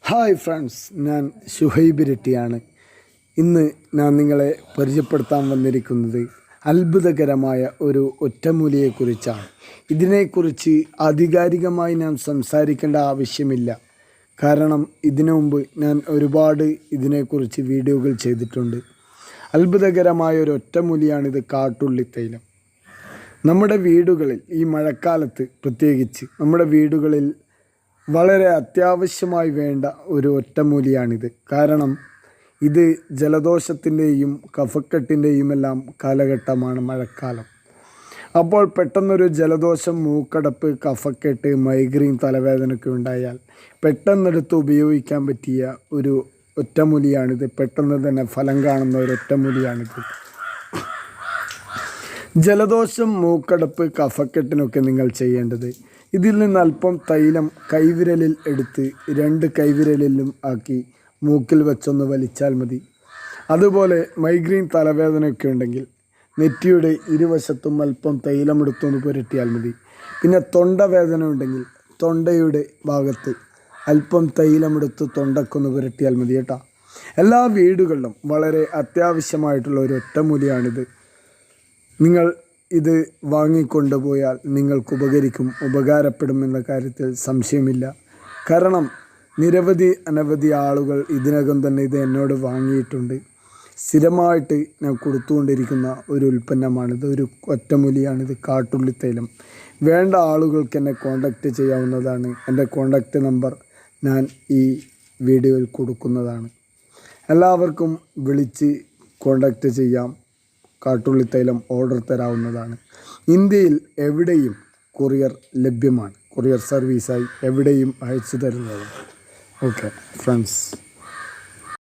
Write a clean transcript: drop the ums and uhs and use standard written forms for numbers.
Hi friends, ഞാൻ ഷുഹൈബ് ഇരട്ടിയാണ്. ഇന്ന് ഞാൻ നിങ്ങളെ പരിചയപ്പെടുത്താൻ വന്നിരിക്കുന്നത് അത്ഭുതകരമായ ഒരു ഒറ്റമൂലിയെക്കുറിച്ചാണ്. ഇതിനെക്കുറിച്ച് ആധികാരികമായി ഞാൻ സംസാരിക്കേണ്ട ആവശ്യമില്ല. കാരണം ഇതിനു മുമ്പ് ഞാൻ ഒരുപാട് ഇതിനെക്കുറിച്ച് വീഡിയോകൾ ചെയ്തിട്ടുണ്ട്. അത്ഭുതകരമായ ഒരു ഒറ്റമൂലിയാണിത്, കാട്ടുള്ളിത്തൈലം. നമ്മുടെ വീടുകളിൽ ഈ മഴക്കാലത്ത് പ്രത്യേകിച്ച് നമ്മുടെ വീടുകളിൽ വളരെ അത്യാവശ്യമായി വേണ്ട ഒരു ഒറ്റമൂലിയാണിത്. കാരണം ഇത് ജലദോഷത്തിൻ്റെയും കഫക്കെട്ടിൻ്റെയും എല്ലാം കാലഘട്ടമാണ് മഴക്കാലം. അപ്പോൾ പെട്ടെന്നൊരു ജലദോഷം, മൂക്കടപ്പ്, കഫക്കെട്ട്, മൈഗ്രെയിൻ, തലവേദനയൊക്കെ ഉണ്ടായാൽ പെട്ടെന്നെടുത്ത് ഉപയോഗിക്കാൻ പറ്റിയ ഒരു ഒറ്റമൂലിയാണിത്. പെട്ടെന്ന് തന്നെ ഫലം കാണുന്ന ഒരു ഒറ്റമൂലിയാണിത്. ജലദോഷം, മൂക്കടപ്പ്, കഫക്കെട്ടിനൊക്കെ നിങ്ങൾ ചെയ്യേണ്ടത്, ഇതിൽ നിന്ന് അല്പം തൈലം കൈവിരലിൽ എടുത്ത് 2 കൈവിരലിലും ആക്കി മൂക്കിൽ വെച്ചൊന്ന് വലിച്ചാൽ മതി. അതുപോലെ മൈഗ്രെയിൻ, തലവേദനയൊക്കെ ഉണ്ടെങ്കിൽ നെറ്റിയുടെ ഇരുവശത്തും അല്പം തൈലം എടുത്തൊന്ന് പുരട്ടിയാൽ മതി. പിന്നെ തൊണ്ടവേദന ഉണ്ടെങ്കിൽ തൊണ്ടയുടെ ഭാഗത്ത് അല്പം തൈലമെടുത്ത് തൊണ്ടക്കൊന്ന് പുരട്ടിയാൽ മതി കേട്ടോ. എല്ലാ വീടുകളിലും വളരെ അത്യാവശ്യമായിട്ടുള്ള ഒരു ഒറ്റമൂലിയാണിത്. നിങ്ങൾ ഇത് വാങ്ങിക്കൊണ്ടുപോയാൽ നിങ്ങൾക്ക് ഉപകാരപ്പെടുമെന്ന കാര്യത്തിൽ സംശയമില്ല. കാരണം അനവധി ആളുകൾ ഇതിനകം തന്നെ ഇത് എന്നോട് വാങ്ങിയിട്ടുണ്ട്. സ്ഥിരമായിട്ട് ഞാൻ കൊടുത്തുകൊണ്ടിരിക്കുന്ന ഒരു ഉൽപ്പന്നമാണിത്, ഒരു ഒറ്റമൂലിയാണിത്, കാട്ടുള്ളിത്തൈലം. വേണ്ട ആളുകൾക്ക് എന്നെ കോൺടാക്റ്റ് ചെയ്യാവുന്നതാണ്. എൻ്റെ കോൺടാക്റ്റ് നമ്പർ ഞാൻ ഈ വീഡിയോയിൽ കൊടുക്കുന്നതാണ്. എല്ലാവർക്കും വിളിച്ച് കോൺടാക്റ്റ് ചെയ്യാം. കാട്ടുള്ളിത്തൈലം ഓർഡർ തരാവുന്നതാണ്. ഇന്ത്യയിൽ എവിടെയും കൊറിയർ ലഭ്യമാണ്. കൊറിയർ സർവീസായി എവിടെയും അയച്ചു തരുന്നതാണ്. Okay friends.